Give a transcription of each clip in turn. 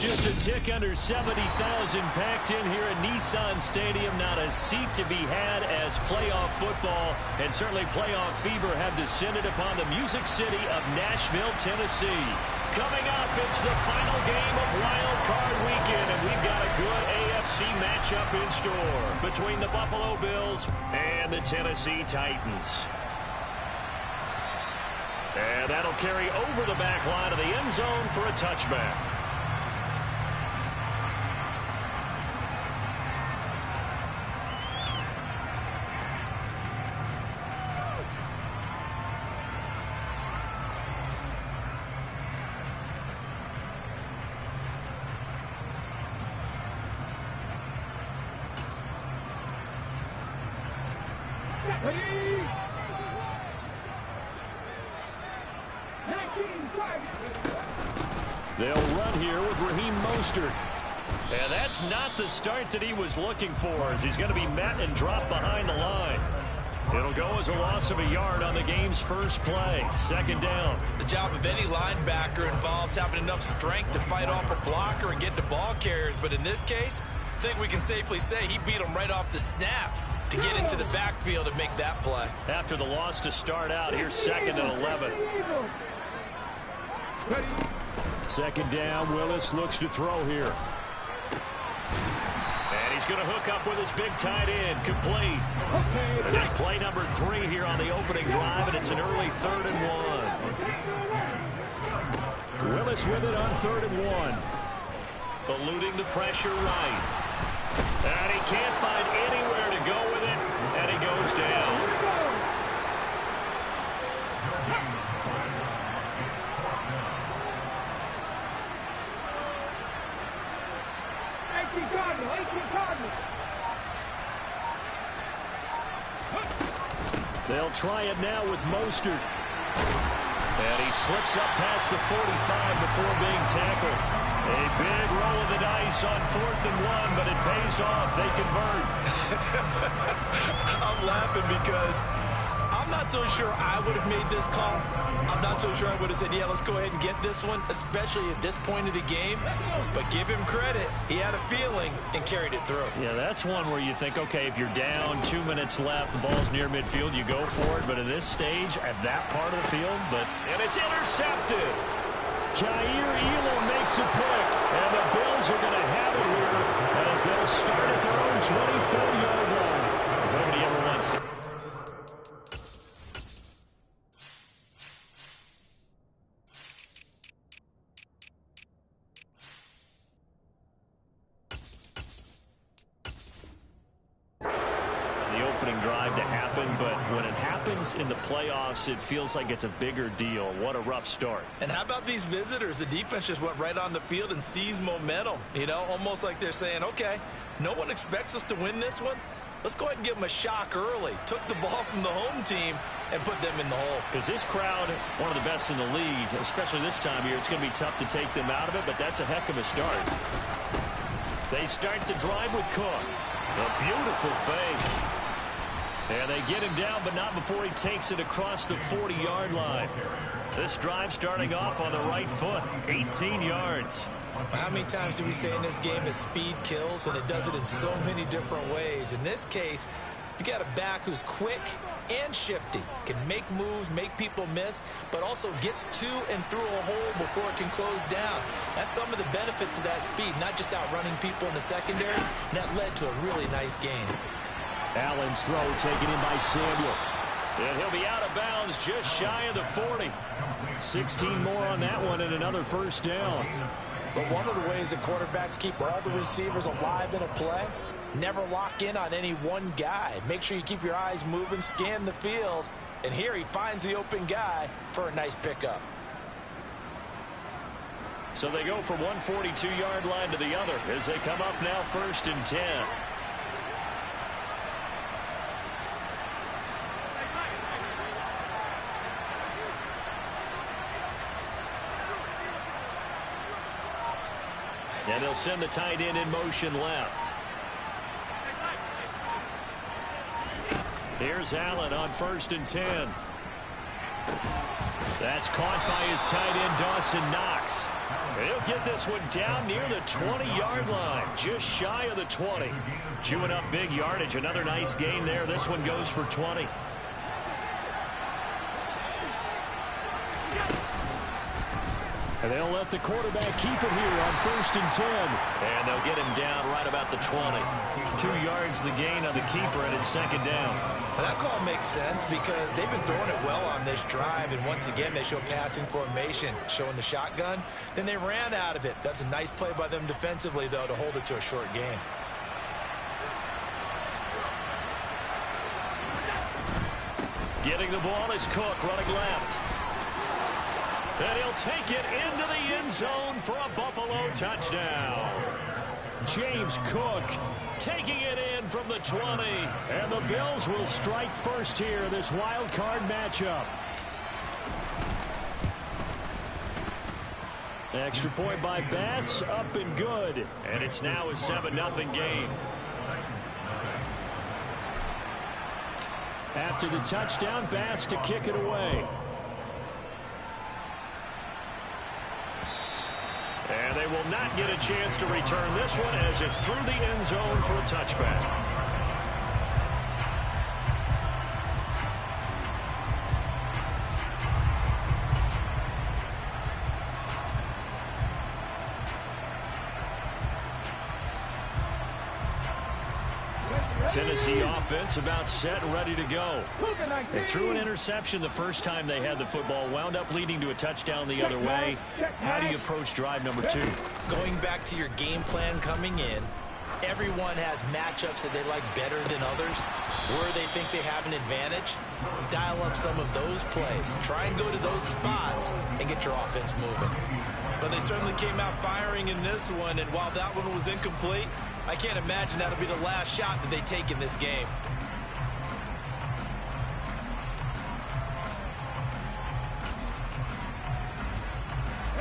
Just a tick under 70,000 packed in here at Nissan Stadium. Not a seat to be had as playoff football and certainly playoff fever have descended upon the Music City of Nashville, Tennessee. Coming up, it's the final game of Wild Card Weekend, and we've got a good AFC matchup in store between the Buffalo Bills and the Tennessee Titans. And that'll carry over the back line of the end zone for a touchback. They'll run here with Raheem Mostert. And that's not the start that he was looking for, as he's going to be met and dropped behind the line. It'll go as a loss of a yard on the game's first play. Second down. The job of any linebacker involves having enough strength to fight off a blocker and get to ball carriers. But in this case, I think we can safely say he beat him right off the snap to get into the backfield and make that play. After the loss to start out, here's second and 11. Second down, Willis looks to throw here. And he's going to hook up with his big tight end, complete. And just play number 3 here on the opening drive, and it's an early 3rd and 1. Willis with it on 3rd and 1. Eluding the pressure right. And he can't find anywhere to go with it, and he goes down. They'll try it now with Mostert. And he slips up past the 45 before being tackled. A big roll of the dice on 4th and 1, but it pays off. They convert. I'm laughing because I'm not so sure I would have made this call. I'm not so sure I would have said, yeah, let's go ahead and get this one, especially at this point of the game. But give him credit. He had a feeling and carried it through. Yeah, that's one where you think, okay, if you're down, 2 minutes left, the ball's near midfield, you go for it. But at this stage, at that part of the field, and it's intercepted. Kaiir Elam makes a pick, and the Bills are going to have it here as they'll start at their own 24-yard line. Nobody ever wants to. But when it happens in the playoffs, it feels like it's a bigger deal. What a rough start. And how about these visitors? The defense just went right on the field and seized momentum. You know, almost like they're saying, okay, no one expects us to win this one. Let's go ahead and give them a shock early. Took the ball from the home team and put them in the hole. Because this crowd, one of the best in the league, especially this time of year, it's going to be tough to take them out of it, but that's a heck of a start. They start the drive with Cook. A beautiful fake. And they get him down, but not before he takes it across the 40-yard line. This drive starting off on the right foot, 18 yards. How many times do we say in this game that speed kills, and it does it in so many different ways? In this case, you got a back who's quick and shifty, can make moves, make people miss, but also gets to and through a hole before it can close down. That's some of the benefits of that speed, not just outrunning people in the secondary. And that led to a really nice game. Allen's throw taken in by Samuel. And he'll be out of bounds just shy of the 40. 16 more on that one and another first down. But one of the ways that quarterbacks keep all the receivers alive in a play, never lock in on any one guy. Make sure you keep your eyes moving, scan the field. And here he finds the open guy for a nice pickup. So they go from one 42-yard line to the other as they come up now 1st and 10. And they'll send the tight end in motion left. Here's Allen on 1st and 10. That's caught by his tight end, Dawson Knox. He'll get this one down near the 20-yard line, just shy of the 20. Chewing up big yardage. Another nice gain there. This one goes for 20. And they'll let the quarterback keep it here on 1st and 10. And they'll get him down right about the 20. 2 yards the gain on the keeper, and it's 2nd down. Well, that call makes sense because they've been throwing it well on this drive. And once again, they show passing formation, showing the shotgun. Then they ran out of it. That's a nice play by them defensively, though, to hold it to a short gain. Getting the ball is Cook, running left. And he'll take it into the end zone for a Buffalo touchdown. James Cook taking it in from the 20. And the Bills will strike first here, this wild card matchup. Extra point by Bass, up and good. And it's now a 7-0 game. After the touchdown, Bass to kick it away. And they will not get a chance to return this one as it's through the end zone for a touchback. Tennessee offense about set and ready to go. They threw an interception the first time they had the football, wound up leading to a touchdown the other way. How do you approach drive number 2? Going back to your game plan coming in, everyone has matchups that they like better than others, where they think they have an advantage. Dial up some of those plays. Try and go to those spots and get your offense moving. But they certainly came out firing in this one, and while that one was incomplete, I can't imagine that'll be the last shot that they take in this game.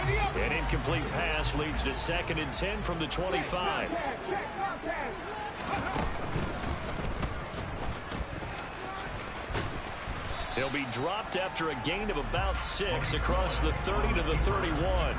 An incomplete pass leads to 2nd and 10 from the 25. He'll be dropped after a gain of about 6 across the 30 to the 31.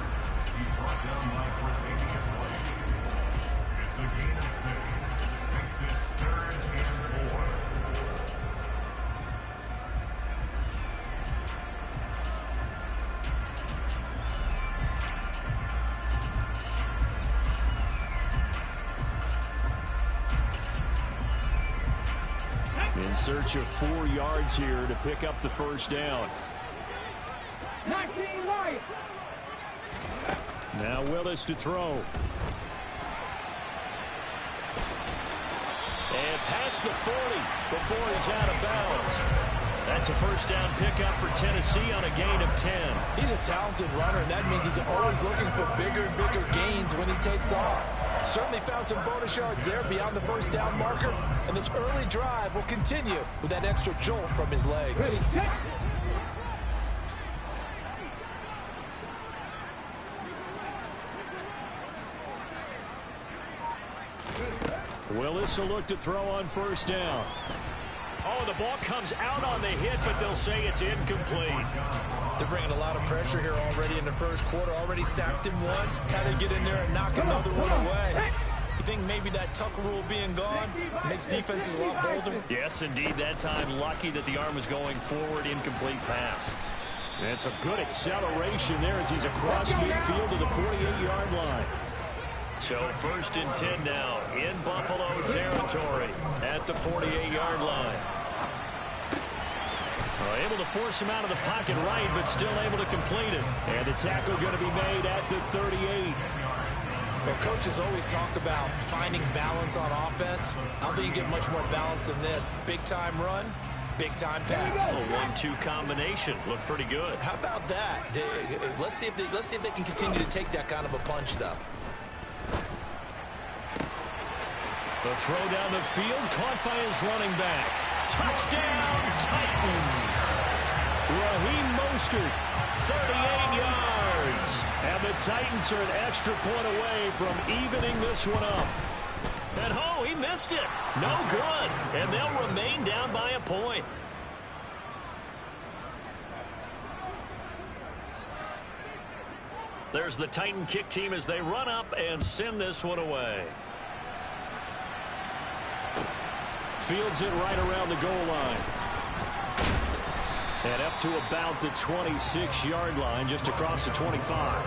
In search of 4 yards here to pick up the first down. Now Willis to throw. And past the 40 before he's out of bounds. That's a first down pickup for Tennessee on a gain of 10. He's a talented runner, and that means he's always looking for bigger and bigger gains when he takes off. Certainly found some bonus yards there beyond the first down marker, and this early drive will continue with that extra jolt from his legs. Willis will look to throw on first down. Oh, the ball comes out on the hit, but they'll say it's incomplete. They're bringing a lot of pressure here already in the first quarter. Already sacked him once. Had to get in there and knock another one away. You think maybe that Tucker rule being gone makes defenses a lot bolder? Yes, indeed. That time, lucky that the arm was going forward. Incomplete pass. That's a good acceleration there as he's across midfield to the 48-yard line. So 1st and 10 now in Buffalo territory at the 48-yard line. Able to force him out of the pocket right, but still able to complete it. And the tackle going to be made at the 38. Well, coaches always talk about finding balance on offense. I don't think you get much more balance than this. Big-time run, big-time pass. A 1-2 combination. Looked pretty good. How about that? Let's see if they can continue to take that kind of a punch, though. The throw down the field, caught by his running back. Touchdown, Titans. Raheem Mostert, 38 yards. And the Titans are an extra point away from evening this one up. And, oh, he missed it. No good. And they'll remain down by a point. There's the Titan kick team as they run up and send this one away. Fields it right around the goal line. And up to about the 26-yard line, just across the 25.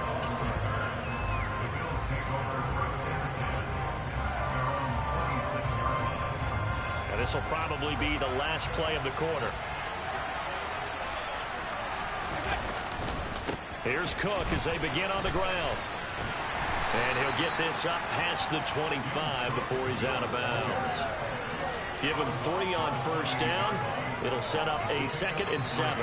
And this will probably be the last play of the quarter. Here's Cook as they begin on the ground. And he'll get this up past the 25 before he's out of bounds. Give him 3 on first down. It'll set up a 2nd and 7.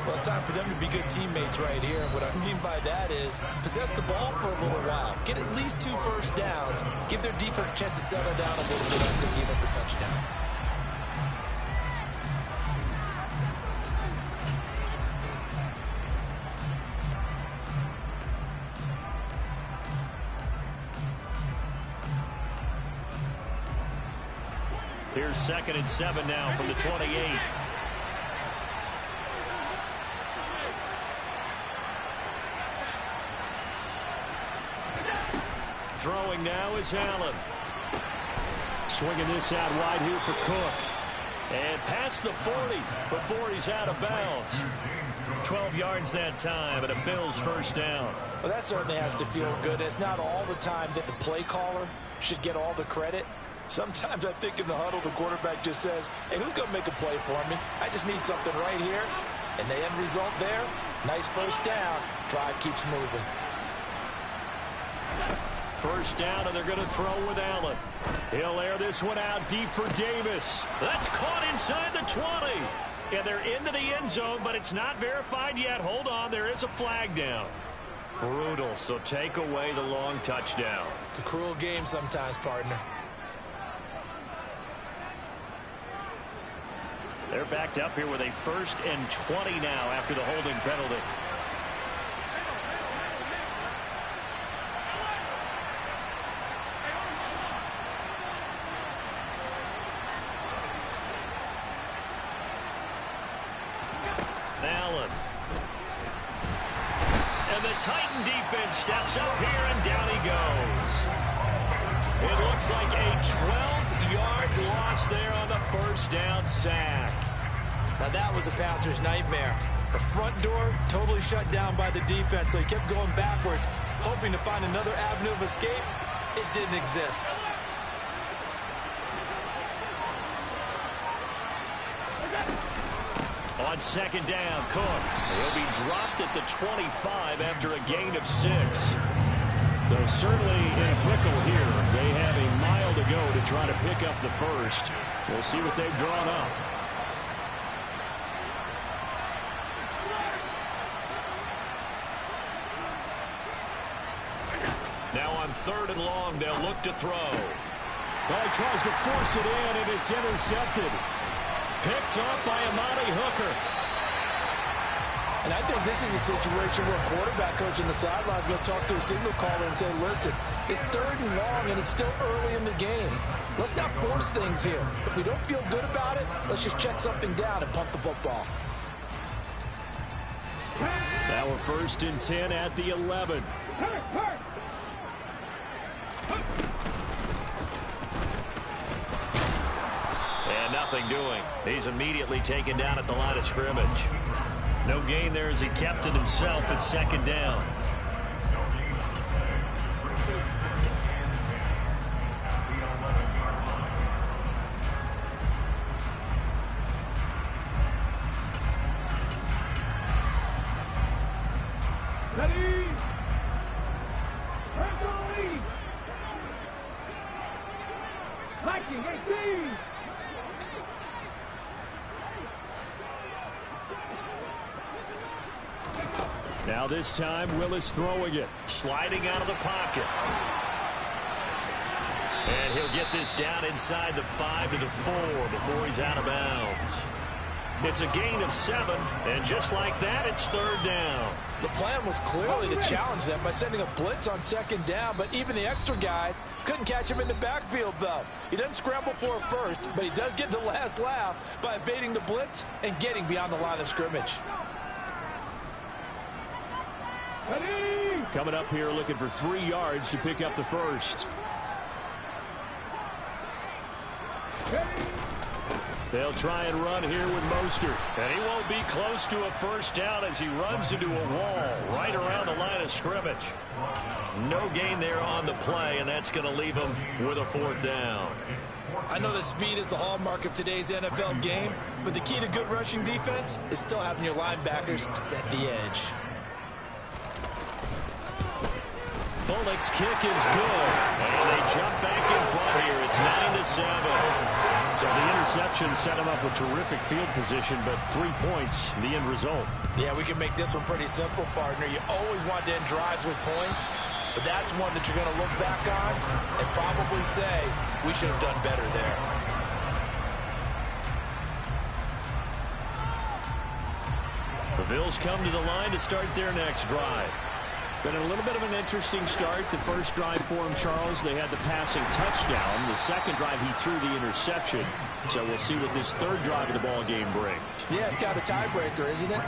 Well, it's time for them to be good teammates right here. And what I mean by that is possess the ball for a little while. Get at least 2 first downs. Give their defense a chance to settle down a little bit after they give up the touchdown. Here's 2nd and 7 now from the 28. Throwing now is Allen. Swinging this out wide here for Cook. And past the 40 before he's out of bounds. 12 yards that time and a Bills first down. Well, that certainly has to feel good. It's not all the time that the play caller should get all the credit. Sometimes I think in the huddle, the quarterback just says, hey, who's going to make a play for me? I just need something right here. And the end result there, nice first down. Drive keeps moving. First down, and they're going to throw with Allen. He'll air this one out deep for Davis. That's caught inside the 20. And they're into the end zone, but it's not verified yet. Hold on, there is a flag down. Brutal, so take away the long touchdown. It's a cruel game sometimes, partner. They're backed up here with a 1st and 20 now after the holding penalty. Allen. And the Titan defense steps up here, and down he goes. It looks like a 12-yard loss there on the first down sack. Now that was a passer's nightmare. The front door totally shut down by the defense, so he kept going backwards, hoping to find another avenue of escape. It didn't exist. On 2nd down, Cook. He'll be dropped at the 25 after a gain of 6. Though certainly in a pickle here. They have a mile to go to try to pick up the first. We'll see what they've drawn up. Now on 3rd and long, they'll look to throw. Well, he tries to force it in, and it's intercepted. Picked up by Amani Hooker. And I think this is a situation where a quarterback coach on the sideline is going to talk to a signal caller and say, listen, it's 3rd and long, and it's still early in the game. Let's not force things here. If we don't feel good about it, let's just check something down and punt the football. Now we're 1st and 10 at the 11. And nothing doing. He's immediately taken down at the line of scrimmage. No gain there as he kept it himself at 2nd down. Ready? Viking 18. Now this time, Willis throwing it. Sliding out of the pocket. And he'll get this down inside the 5 to the 4 before he's out of bounds. It's a gain of 7, and just like that, it's 3rd down. The plan was clearly to challenge them by sending a blitz on 2nd down, but even the extra guys couldn't catch him in the backfield, though. He doesn't scramble for a first, but he does get the last laugh by evading the blitz and getting beyond the line of scrimmage. Ready? Coming up here looking for 3 yards to pick up the first. They'll try and run here with Mostert. And he won't be close to a first down as he runs into a wall right around the line of scrimmage. No gain there on the play, and that's going to leave him with a 4th down. I know that speed is the hallmark of today's NFL game, but the key to good rushing defense is still having your linebackers set the edge. Bullock's kick is good, and they jump back in front here. It's 9-7. So the interception set him up with terrific field position, but 3 points, the end result. Yeah, we can make this one pretty simple, partner. You always want to end drives with points, but that's one that you're going to look back on and probably say, we should have done better there. The Bills come to the line to start their next drive. Been a little bit of an interesting start. The first drive for him, Charles, they had the passing touchdown. The second drive, he threw the interception. So we'll see what this third drive of the ball game brings. Yeah, it's kind of a tiebreaker, isn't it?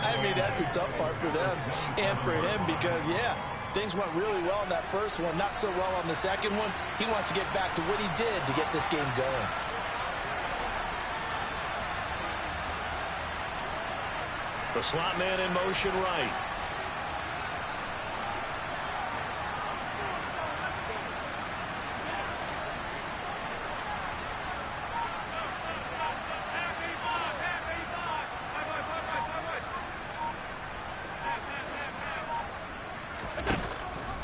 I mean, that's the tough part for them and for him because, yeah, things went really well in that first one, not so well on the second one. He wants to get back to what he did to get this game going. The slot man in motion right.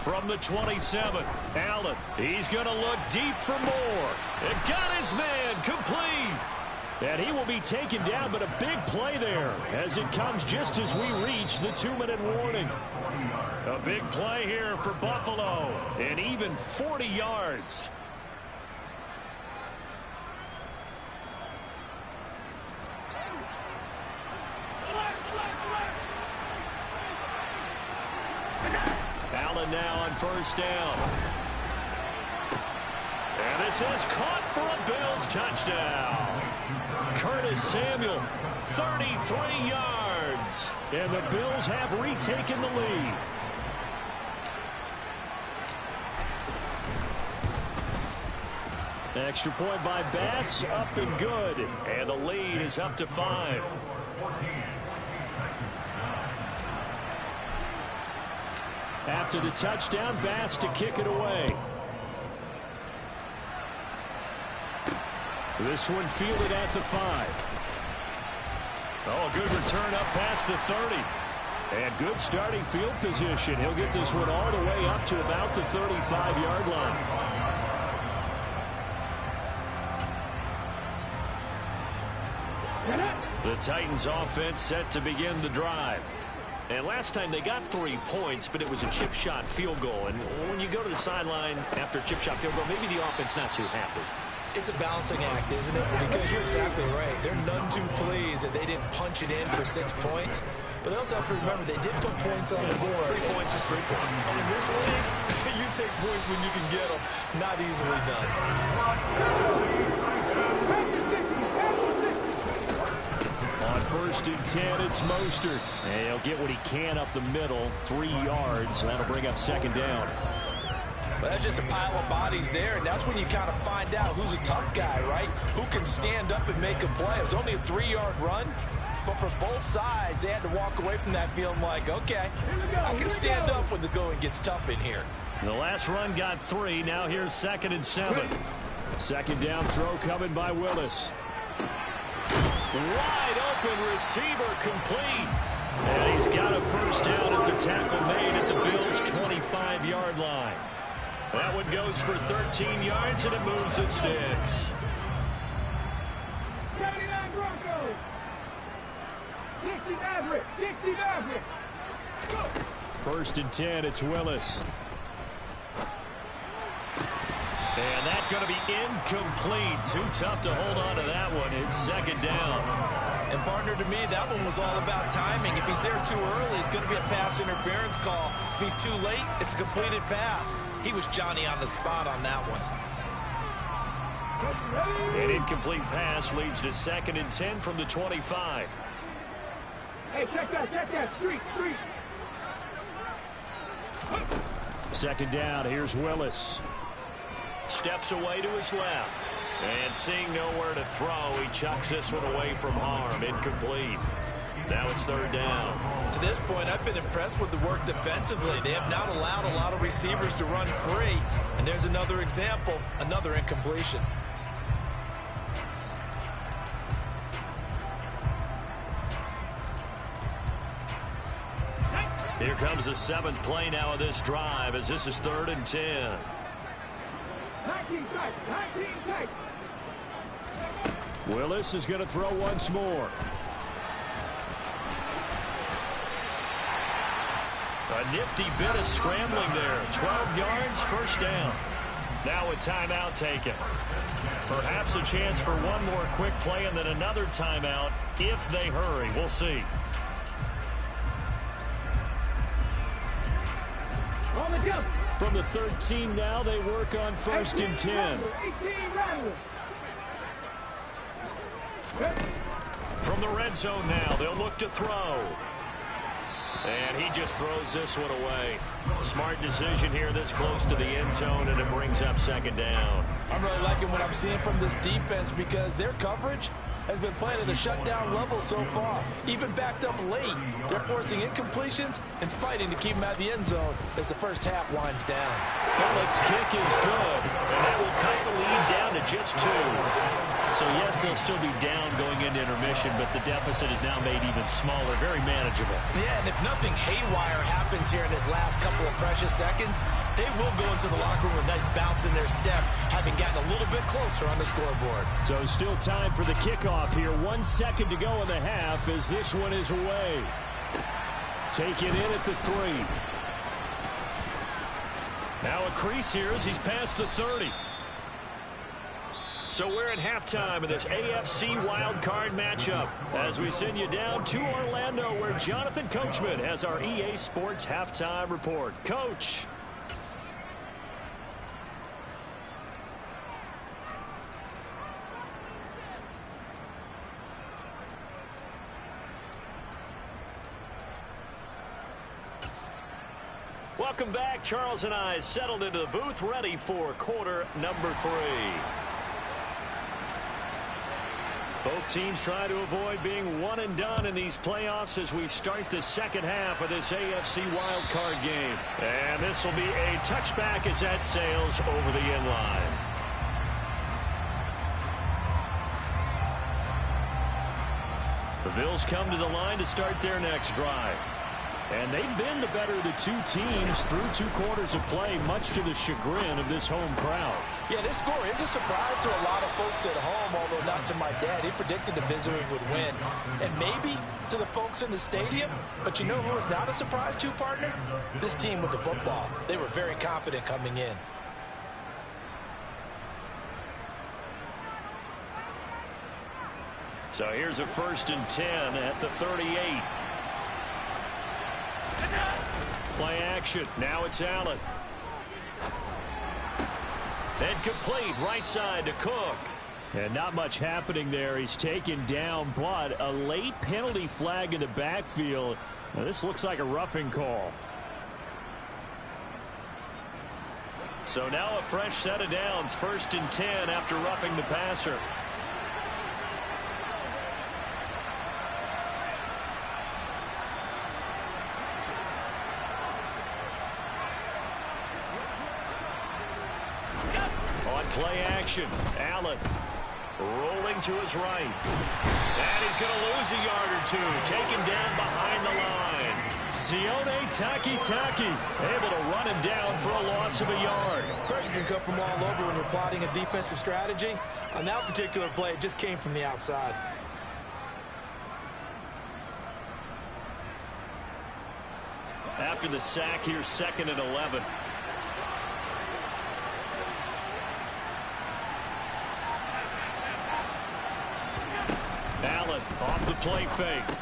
From the 27, Allen. He's going to look deep for more. And got his man complete. And he will be taken down, but a big play there as it comes just as we reach the 2-minute warning. A big play here for Buffalo, and even 40 yards. Allen now on first down. And this is caught for a Bills touchdown. Curtis Samuel, 33 yards. And the Bills have retaken the lead. Extra point by Bass, up and good. And the lead is up to 5. After the touchdown, Bass to kick it away. This one fielded at the 5. Oh, a good return up past the 30. And good starting field position. He'll get this one all the way up to about the 35-yard line. The Titans offense set to begin the drive. And last time they got 3 points, but it was a chip shot field goal. And when you go to the sideline after a chip shot field goal, maybe the offense not too happy. It's a balancing act, isn't it? Because you're exactly right. They're none too pleased that they didn't punch it in for 6 points. But they also have to remember they did put points on the board. 3 points is 3 points. And in this league, you take points when you can get them. Not easily done. On 1st and 10, it's Mostert. And he'll get what he can up the middle, 3 yards. That'll bring up 2nd down. But that's just a pile of bodies there, and that's when you kind of find out who's a tough guy, right? Who can stand up and make a play. It was only a 3-yard run, but for both sides, they had to walk away from that feeling like, okay, I can stand up when the going gets tough in here. The last run got 3. Now here's 2nd and 7. 2nd down throw coming by Willis. Wide open receiver complete. And he's got a first down as a tackle made at the Bills' 25-yard line. That one goes for 13 yards, and it moves the sticks. 79 Broncos. 60 Maverick. 60 Maverick. 1st and 10, it's Willis. And that's going to be incomplete. Too tough to hold on to that one. It's 2nd down. And partner, to me, that one was all about timing. If he's there too early, it's going to be a pass interference call. If he's too late, it's a completed pass. He was Johnny on the spot on that one. An incomplete pass leads to 2nd and 10 from the 25. Hey, check that, street. Second down, here's Willis. Steps away to his left. And seeing nowhere to throw, he chucks this one away from harm. Incomplete. Now it's third down. To this point, I've been impressed with the work defensively. They have not allowed a lot of receivers to run free. And there's another example, another incompletion. Here comes the 7th play now of this drive as this is 3rd and 10. 19 tight. Willis is going to throw once more. A nifty bit of scrambling there. 12 yards, first down. Now a timeout taken. Perhaps a chance for one more quick play and then another timeout if they hurry. We'll see. From the 13 now, they work on 1st and 10. From the red zone now, they'll look to throw. And he just throws this one away. Smart decision here this close to the end zone, and it brings up 2nd down. I'm really liking what I'm seeing from this defense because their coverage has been playing at a shutdown level so far. Even backed up late, they're forcing incompletions and fighting to keep them out of the end zone as the first half winds down. Bullock's kick is good, and that will cut the lead down to just 2. So, yes, they'll still be down going into intermission, but the deficit is now made even smaller, very manageable. Yeah, and if nothing haywire happens here in his last couple of precious seconds, they will go into the locker room with a nice bounce in their step, having gotten a little bit closer on the scoreboard. So still time for the kickoff here. 1 second to go in the half as this one is away. Taken in at the 3. Now a crease here as he's past the 30. So we're at halftime of this AFC wildcard matchup as we send you down to Orlando where Jonathan Coachman has our EA Sports halftime report. Coach. Welcome back. Charles and I settled into the booth ready for quarter number 3. Both teams try to avoid being one and done in these playoffs as we start the second half of this AFC wildcard game. And this will be a touchback as that sails over the end line. The Bills come to the line to start their next drive. And they've been the better of the 2 teams through 2 quarters of play, much to the chagrin of this home crowd. Yeah, this score is a surprise to a lot of folks at home, although not to my dad. He predicted the visitors would win. And maybe to the folks in the stadium, but you know who is not a surprise to, partner? This team with the football. They were very confident coming in. So here's a 1st and 10 at the 38. Play action. Now it's Allen. And complete right side to Cook. And not much happening there. He's taken down, but a late penalty flag in the backfield. Now, this looks like a roughing call. So now a fresh set of downs. 1st and 10 after roughing the passer. Play action. Allen rolling to his right. And he's going to lose a yard or 2. Taken down behind the line. Sione Takitaki able to run him down for a loss of a yard. Pressure can come from all over when you're plotting a defensive strategy. On that particular play, it just came from the outside. After the sack here, 2nd and 11. Allen off the play fake.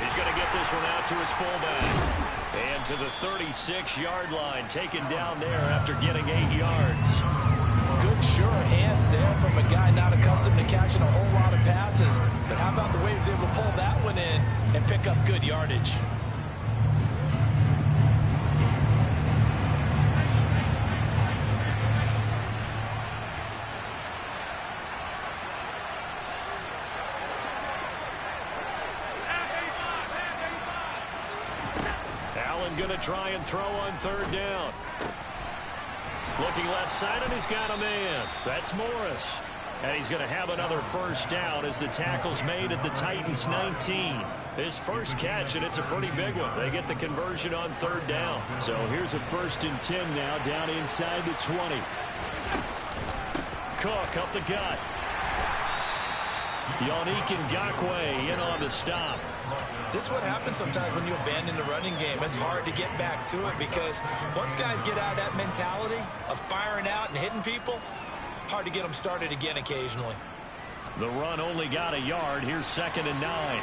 He's going to get this one out to his fullback. And to the 36-yard line, taken down there after getting 8 yards. Good, sure hands there from a guy not accustomed to catching a whole lot of passes. But how about the way he was able to pull that one in and pick up good yardage? going to try and throw on third down. Looking left side, and he's got a man. That's Morris. And he's going to have another first down as the tackle's made at the Titans' 19. His first catch, and it's a pretty big one. They get the conversion on third down. So here's a 1st and 10 now, down inside the 20. Cook up the gut. Yannick Ngakoue in on the stop. This is what happens sometimes when you abandon the running game. It's hard to get back to it because once guys get out of that mentality of firing out and hitting people, hard to get them started again occasionally. The run only got a yard. Here's 2nd and 9.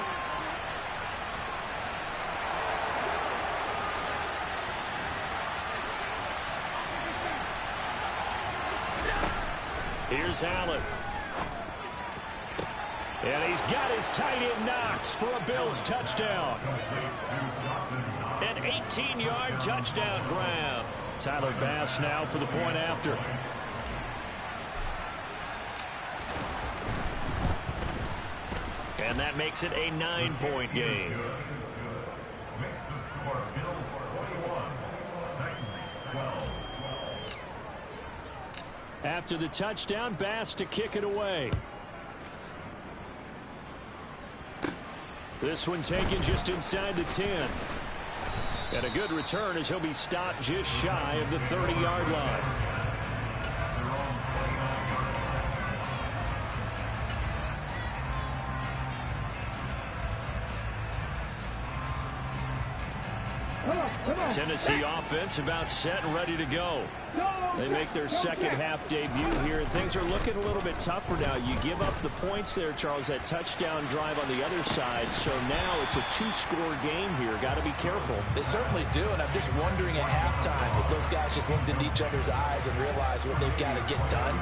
Here's Allen. And he's got his tight end Knox for a Bills touchdown. An 18-yard touchdown grab. Tyler Bass now for the point after. And that makes it a 9-point game. After the touchdown, Bass to kick it away. This one taken just inside the 10. And a good return as he'll be stopped just shy of the 30-yard line. Tennessee offense about set and ready to go. They make their second half debut here, and things are looking a little bit tougher now. You give up the points there, Charles, that touchdown drive on the other side. So now it's a 2-score game here. Got to be careful. They certainly do, and I'm just wondering at halftime if those guys just looked into each other's eyes and realized what they've got to get done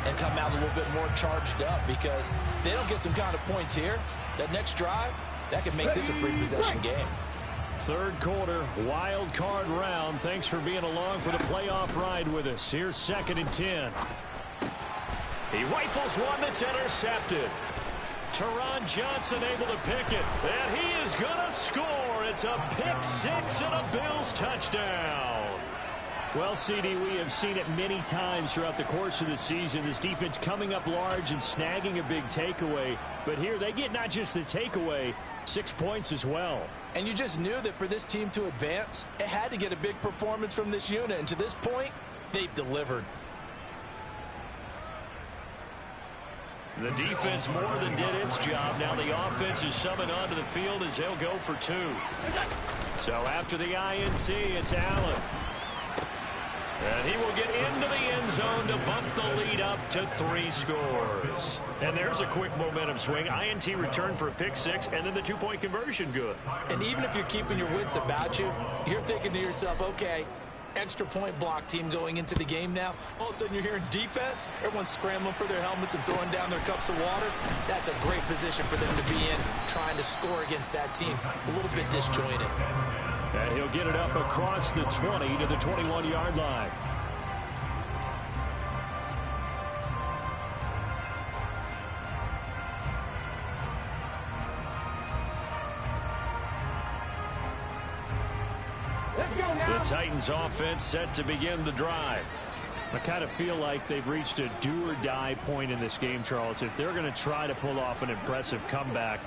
and come out a little bit more charged up, because if they don't get some kind of points here, that next drive, that could make this a free-possession game. Third quarter, wild card round. Thanks for being along for the playoff ride with us. Here's 2nd and 10. He rifles one that's intercepted. Teron Johnson able to pick it, and he is going to score. It's a pick six and a Bills touchdown. Well, CD, we have seen it many times throughout the course of the season. This defense coming up large and snagging a big takeaway. But here they get not just the takeaway, 6 points as well. And you just knew that for this team to advance, it had to get a big performance from this unit. And to this point, they've delivered. The defense more than did its job. Now the offense is summoned onto the field as they'll go for 2. So after the INT, it's Allen. And he will get into the end zone to bump the lead up to 3 scores. And there's a quick momentum swing. INT return for a pick 6, and then the 2-point conversion good. And even if you're keeping your wits about you, you're thinking to yourself, okay, extra point block team going into the game now. All of a sudden you're hearing defense. Everyone's scrambling for their helmets and throwing down their cups of water. That's a great position for them to be in, trying to score against that team. A little bit disjointed. And he'll get it up across the 20 to the 21-yard line. The Titans offense set to begin the drive. I kind of feel like they've reached a do-or-die point in this game, Charles. If they're going to try to pull off an impressive comeback,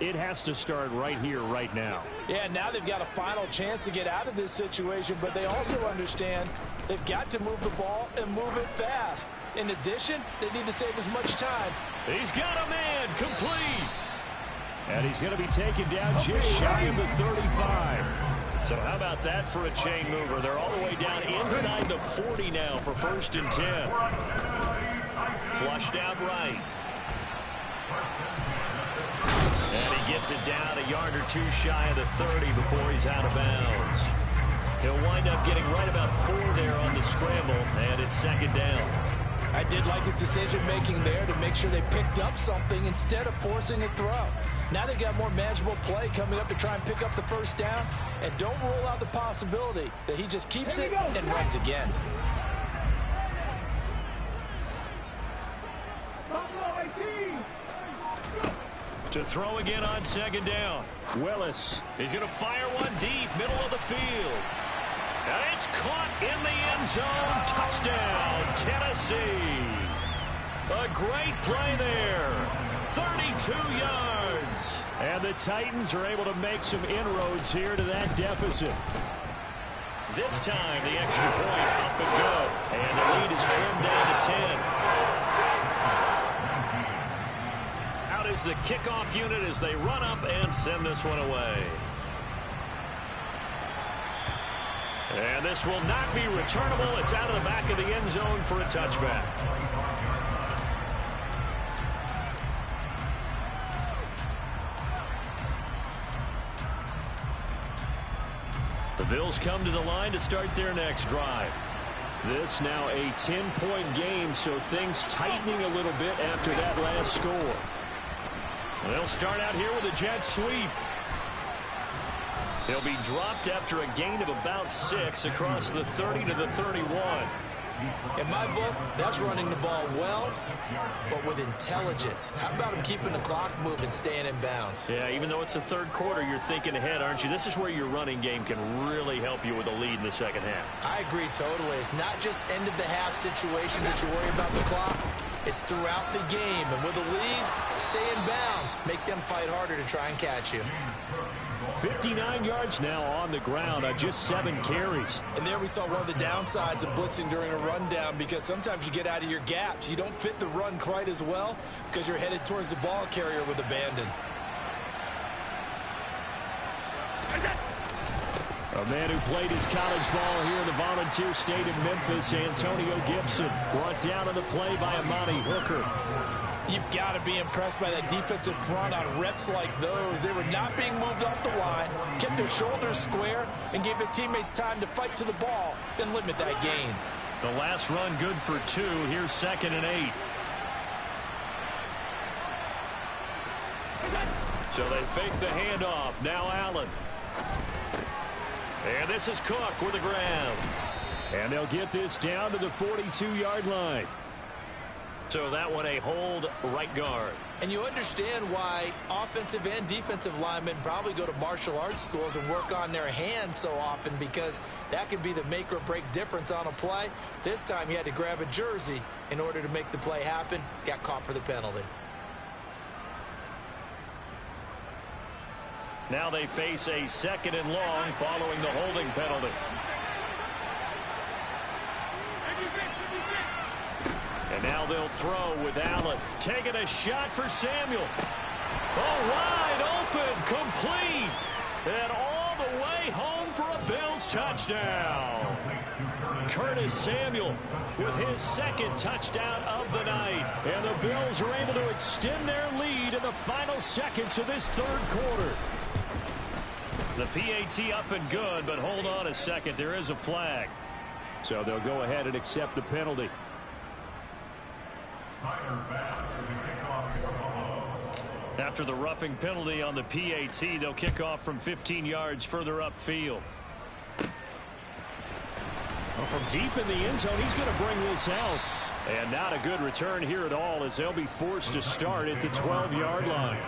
it has to start right here, right now. Yeah, now they've got a final chance to get out of this situation, but they also understand they've got to move the ball and move it fast. In addition, they need to save as much time. He's got a man, complete. And he's going to be taken down just shy of the 35. So how about that for a chain mover? They're all the way down inside the 40 now for 1st and 10. Flushed out right. And he gets it down a yard or 2 shy of the 30 before he's out of bounds. He'll wind up getting right about 4 there on the scramble, and it's 2nd down. I did like his decision-making there to make sure they picked up something instead of forcing a throw. Now they've got more manageable play coming up to try and pick up the first down. And don't rule out the possibility that he just keeps it and runs again. To throw again on second down. Willis. He's going to fire one deep, middle of the field. And it's caught in the end zone. Touchdown, Tennessee. A great play there. 32 yards. And the Titans are able to make some inroads here to that deficit. This time, the extra point up and good. And the lead is trimmed down to 10. Out is the kickoff unit as they run up and send this one away. And this will not be returnable. It's out of the back of the end zone for a touchback. The Bills come to the line to start their next drive. This now a 10-point game, so things tightening a little bit after that last score. They'll start out here with a jet sweep. He'll be dropped after a gain of about 6 across the 30 to the 31. In my book, that's running the ball well, but with intelligence. How about him keeping the clock moving, staying in bounds? Yeah, even though it's the third quarter, you're thinking ahead, aren't you? This is where your running game can really help you with a lead in the second half. I agree totally. It's not just end-of-the-half situations that you worry about the clock. It's throughout the game. And with a lead, stay in bounds. Make them fight harder to try and catch you. 59 yards now on the ground on just 7 carries. And there we saw one of the downsides of blitzing during a rundown, because sometimes you get out of your gaps. You don't fit the run quite as well because you're headed towards the ball carrier with abandon. A man who played his college ball here in the Volunteer State of Memphis, Antonio Gibson, brought down on the play by Amani Hooker. You've got to be impressed by that defensive front on reps like those. They were not being moved off the line, kept their shoulders square, and gave their teammates time to fight to the ball and limit that gain. The last run good for 2. Here's 2nd and 8. So they fake the handoff. Now Allen. And this is Cook with the ground. And they'll get this down to the 42-yard line. So that one a hold right guard. And you understand why offensive and defensive linemen probably go to martial arts schools and work on their hands so often, because that can be the make or break difference on a play. This time he had to grab a jersey in order to make the play happen. Got caught for the penalty. Now they face a 2nd and long following the holding penalty. And now they'll throw with Allen. Taking a shot for Samuel. Oh, wide open, complete. And all the way home for a Bills touchdown. Curtis Samuel with his 2nd touchdown of the night. And the Bills are able to extend their lead in the final seconds of this 3rd quarter. The PAT up and good, but hold on a second. There is a flag. So they'll go ahead and accept the penalty. After the roughing penalty on the PAT, they'll kick off from 15 yards further upfield. Well, from deep in the end zone, he's going to bring this out. And not a good return here at all, as they'll be forced to start at the 12-yard line.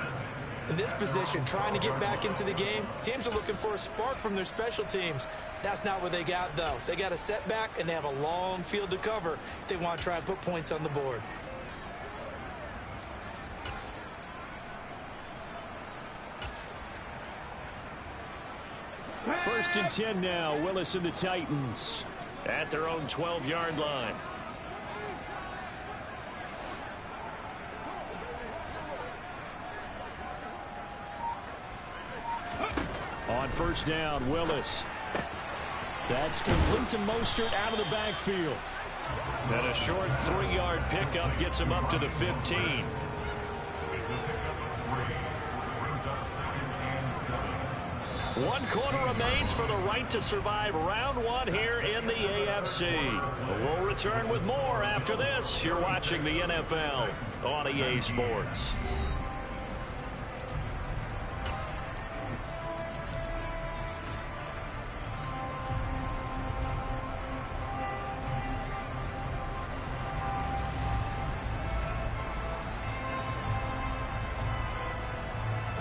In this position, trying to get back into the game, teams are looking for a spark from their special teams. That's not what they got, though. They got a setback, and they have a long field to cover if they want to try and put points on the board. First and 10 now. Willis and the Titans at their own 12-yard line. On first down, Willis. That's complete to Mostert out of the backfield. And a short 3-yard pickup gets him up to the 15. One quarter remains for the right to survive round 1 here in the AFC. We'll return with more after this. You're watching the NFL on EA Sports.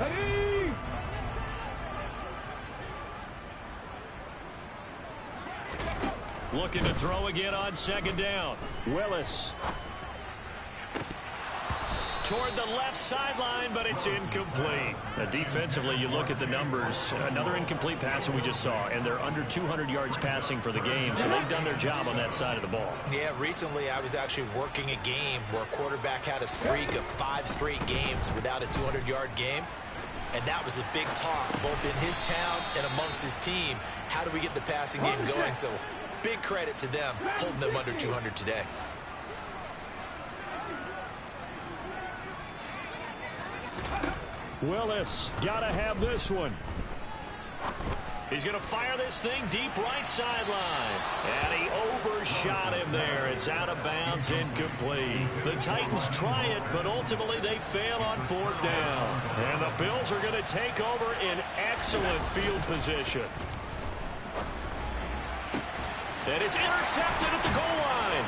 Ready? Looking to throw again on second down. Willis. Toward the left sideline, but it's incomplete. Defensively, you look at the numbers. Another incomplete pass that we just saw, and they're under 200 yards passing for the game, so they've done their job on that side of the ball. Yeah, recently I was actually working a game where a quarterback had a streak of 5 straight games without a 200-yard game, and that was a big talk, both in his town and amongst his team. How do we get the passing game going? So big credit to them, holding them under 200 today. Willis, gotta have this one. He's gonna fire this thing deep right sideline. And he overshot him there. It's out of bounds, incomplete. The Titans try it, but ultimately they fail on 4th down. And the Bills are gonna take over in excellent field position. And it's intercepted at the goal line.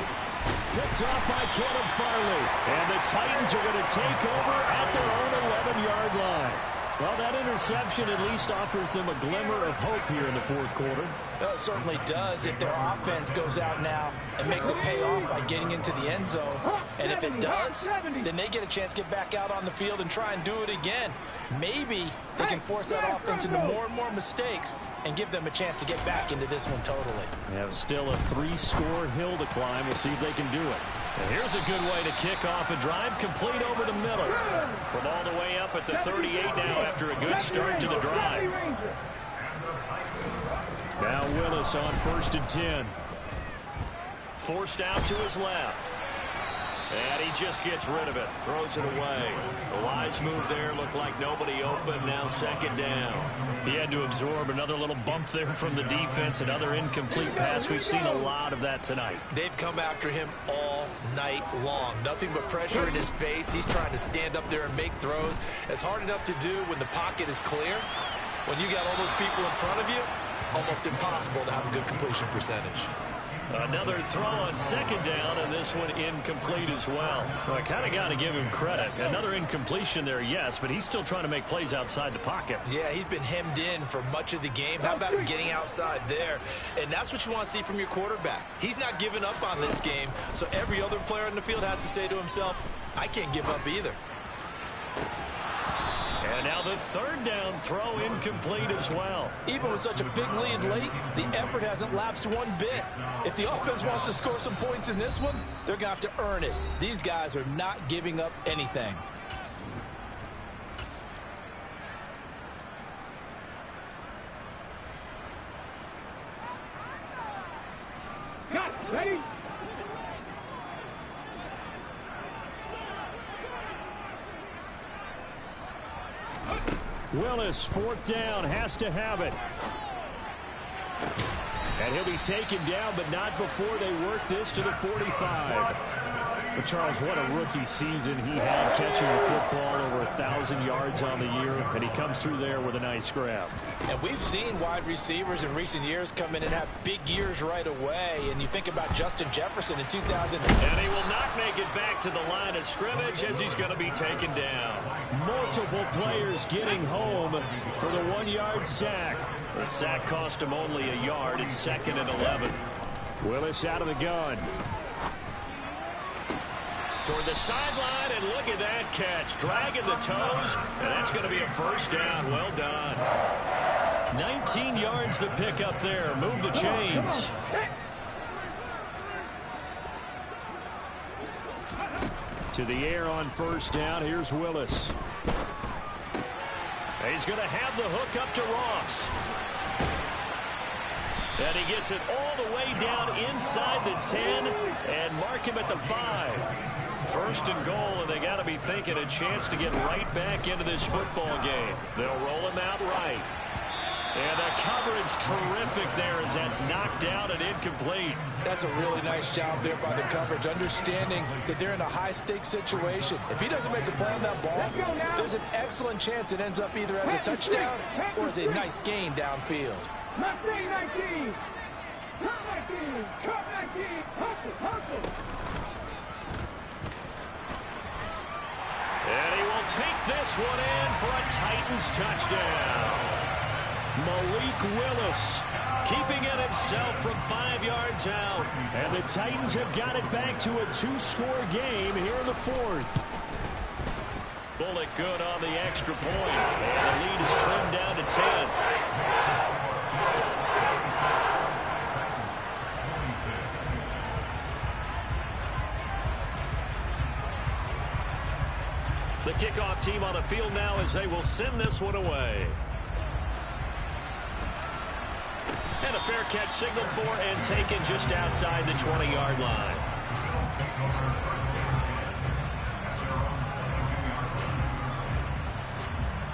Picked off by Caleb Farley. And the Titans are going to take over at their own 11-yard line. Well, that interception at least offers them a glimmer of hope here in the 4th quarter. Well, it certainly does if their offense goes out now and makes it pay off by getting into the end zone. And if it does, then they get a chance to get back out on the field and try and do it again. Maybe they can force that offense into more and more mistakes and give them a chance to get back into this one totally. They have still a 3-score hill to climb. We'll see if they can do it. And here's a good way to kick off a drive, complete over the middle. From all the way up at the 38 now after a good start to the drive. Now Willis on 1st and 10. Forced out to his left. And he just gets rid of it. Throws it away. The wise move there. Looked like nobody open. Now 2nd down. He had to absorb another little bump there from the defense. Another incomplete pass. We've seen a lot of that tonight. They've come after him all night long. Nothing but pressure in his face. He's trying to stand up there and make throws. It's hard enough to do when the pocket is clear. When you got all those people in front of you, almost impossible to have a good completion percentage. Another throw on 2nd down, and this one incomplete as well. Well, I kind of got to give him credit. Another incompletion there, yes, but he's still trying to make plays outside the pocket. Yeah, he's been hemmed in for much of the game. How about him getting outside there? And that's what you want to see from your quarterback. He's not giving up on this game, so every other player in the field has to say to himself, I can't give up either. And now the 3rd down throw incomplete as well. Even with such a big lead late, the effort hasn't lapsed one bit. If the offense wants to score some points in this one, they're going to have to earn it. These guys are not giving up anything. Cut. Ready? Willis, 4th down, has to have it. And he'll be taken down, but not before they work this to the 45. But Charles, what a rookie season he had, catching the football over 1,000 yards on the year, and he comes through there with a nice grab. And we've seen wide receivers in recent years come in and have big years right away. And you think about Justin Jefferson in 2000. And he will not make it back to the line of scrimmage as he's going to be taken down. Multiple players getting home for the 1-yard sack. The sack cost him only a yard. It's 2nd and 11. Willis out of the gun. Toward the sideline, and look at that catch. Dragging the toes, and that's going to be a 1st down. Well done. 19 yards the pick up there. Move the chains. To the air on 1st down. Here's Willis. He's going to have the hook up to Ross. And he gets it all the way down inside the 10 and mark him at the 5. 1st and goal, and they got to be thinking a chance to get right back into this football game. They'll roll him out right. And the coverage terrific there as that's knocked down and incomplete. That's a really nice job there by the coverage, understanding that they're in a high-stakes situation. If he doesn't make a play on that ball, there's an excellent chance it ends up either as a touchdown or as a nice gain downfield. Mustang 19. Cut 19. Cut 19. Hustle. And he will take this this one in for a Titans touchdown. Malik Willis keeping it himself from 5 yards out. And the Titans have got it back to a 2-score game here in the fourth. Bullock good on the extra point. And the lead is trimmed down to 10. The kickoff team on the field now as they will send this one away. And a fair catch signaled for and taken just outside the 20-yard line.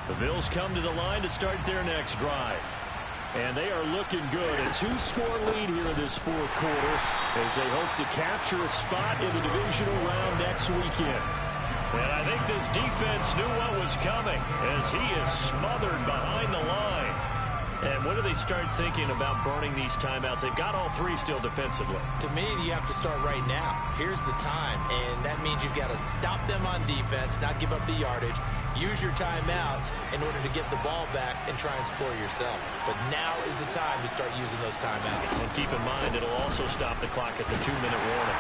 The Bills come to the line to start their next drive. And they are looking good. A 2-score lead here in this fourth quarter as they hope to capture a spot in the divisional round next weekend. And I think this defense knew what was coming as he is smothered behind the line. And when do they start thinking about burning these timeouts? They've got all three still defensively. To me, you have to start right now. Here's the time, and that means you've got to stop them on defense, not give up the yardage, use your timeouts in order to get the ball back and try and score yourself. But now is the time to start using those timeouts. And keep in mind, it'll also stop the clock at the 2-minute warning.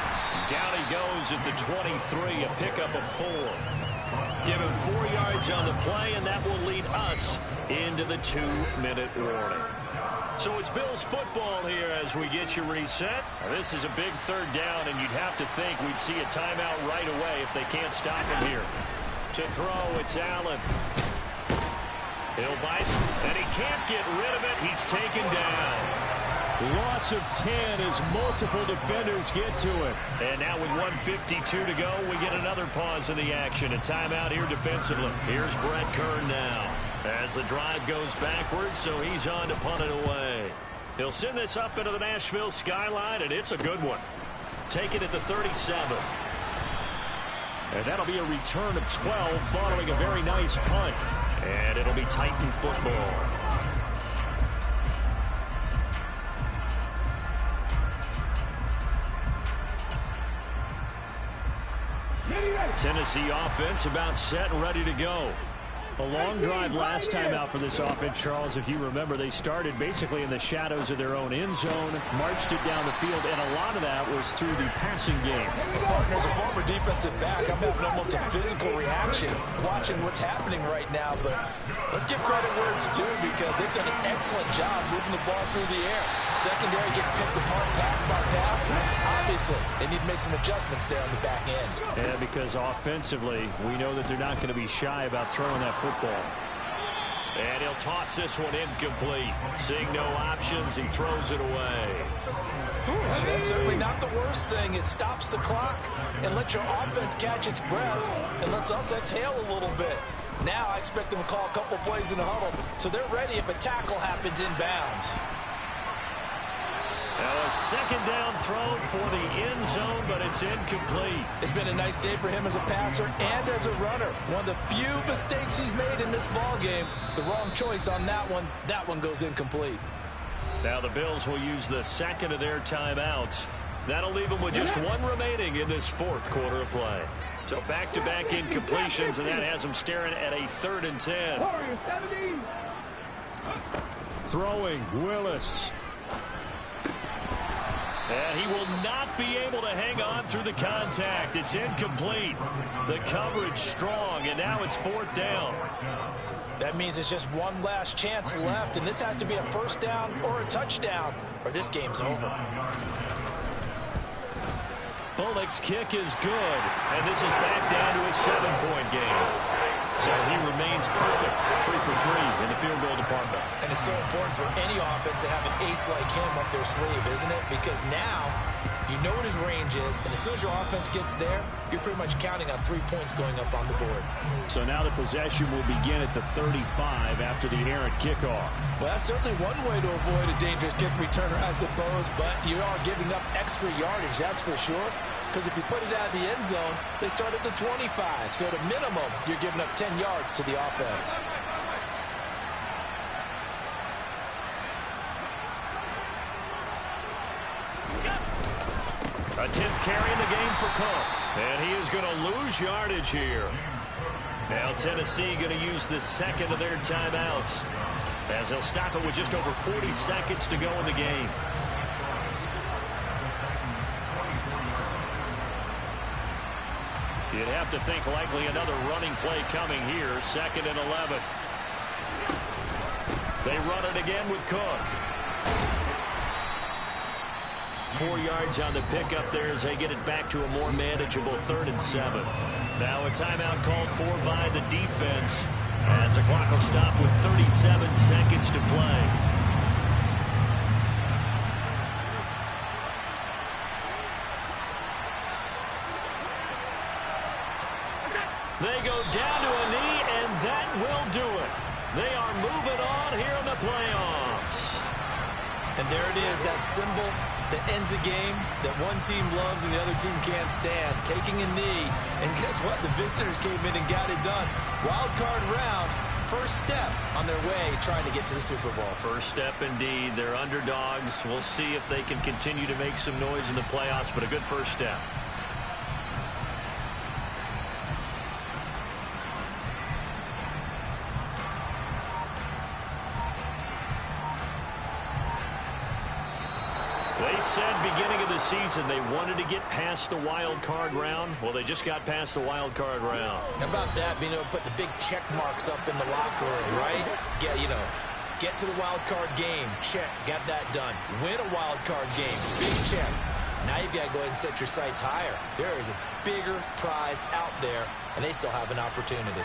Down he goes at the 23, a pickup of 4. Give him 4 yards on the play, and that will lead us into the 2-minute warning. So it's Bills football here as we get you reset. Now, this is a big third down, and you'd have to think we'd see a timeout right away if they can't stop him here. To throw, it's Allen. He'll buy some, and he can't get rid of it. He's taken down. Loss of 10 as multiple defenders get to it. And now with 1:52 to go, we get another pause in the action. A timeout here defensively. Here's Brett Kern now as the drive goes backwards, so he's on to punt it away. He'll send this up into the Nashville skyline, and it's a good one. Take it at the 37. And that'll be a return of 12 following a very nice punt. And it'll be Titan football. Tennessee offense about set and ready to go. A long drive last time out for this offense, Charles. If you remember, they started basically in the shadows of their own end zone, marched it down the field, and a lot of that was through the passing game. As a former defensive back, I'm having almost a physical reaction watching what's happening right now, but let's give credit where it's due because they've done an excellent job moving the ball through the air. Secondary getting picked apart pass by pass. Obviously, they need to make some adjustments there on the back end. Yeah, because offensively, we know that they're not going to be shy about throwing that football. And he'll toss this one incomplete. Seeing no options, he throws it away. That's certainly not the worst thing. It stops the clock and lets your offense catch its breath and lets us exhale a little bit. Now I expect them to call a couple plays in the huddle so they're ready if a tackle happens inbounds. Now a second down throw for the end zone, but it's incomplete. It's been a nice day for him as a passer and as a runner. One of the few mistakes he's made in this ball game. The wrong choice on that one. That one goes incomplete. Now the Bills will use the second of their timeouts. That'll leave them with just one remaining in this fourth quarter of play. So back-to-back incompletions, and that has them staring at a 3rd and 10. Throwing, Willis. And he will not be able to hang on through the contact. It's incomplete. The coverage strong, and now it's 4th down. That means it's just one last chance left, and this has to be a first down or a touchdown, or this game's over. Bullock's kick is good, and this is back down to a 7-point game. So he remains perfect, 3 for 3 in the field goal department. And it's so important for any offense to have an ace like him up their sleeve, isn't it? Because now you know what his range is, and as soon as your offense gets there, you're pretty much counting on 3 points going up on the board. So now the possession will begin at the 35 after the errant kickoff. Well, that's certainly one way to avoid a dangerous kick returner, I suppose, but you are giving up extra yardage, that's for sure. Because if you put it out of the end zone, they start at the 25. So at a minimum, you're giving up 10 yards to the offense. A 10th carry in the game for Cook. And he is going to lose yardage here. Now Tennessee going to use the second of their timeouts, as they'll stop it with just over 40 seconds to go in the game. You'd have to think likely another running play coming here. 2nd and 11. They run it again with Cook. 4 yards on the pickup there as they get it back to a more manageable 3rd and 7. Now a timeout called for by the defense, as the clock will stop with 37 seconds to play. They go down to a knee, and that will do it. They are moving on here in the playoffs. And there it is, that symbol that ends a game that one team loves and the other team can't stand. Taking a knee, and guess what? The visitors came in and got it done. Wild card round, first step on their way trying to get to the Super Bowl. First step indeed. They're underdogs. We'll see if they can continue to make some noise in the playoffs, but a good first step. They said beginning of the season they wanted to get past the wild card round. Well, they just got past the wild card round. How about that, being able to put the big check marks up in the locker room, right? Get to the wild card game. Check. Got that done. Win a wild card game. Big check. Now you've got to go ahead and set your sights higher. There is a bigger prize out there, and they still have an opportunity.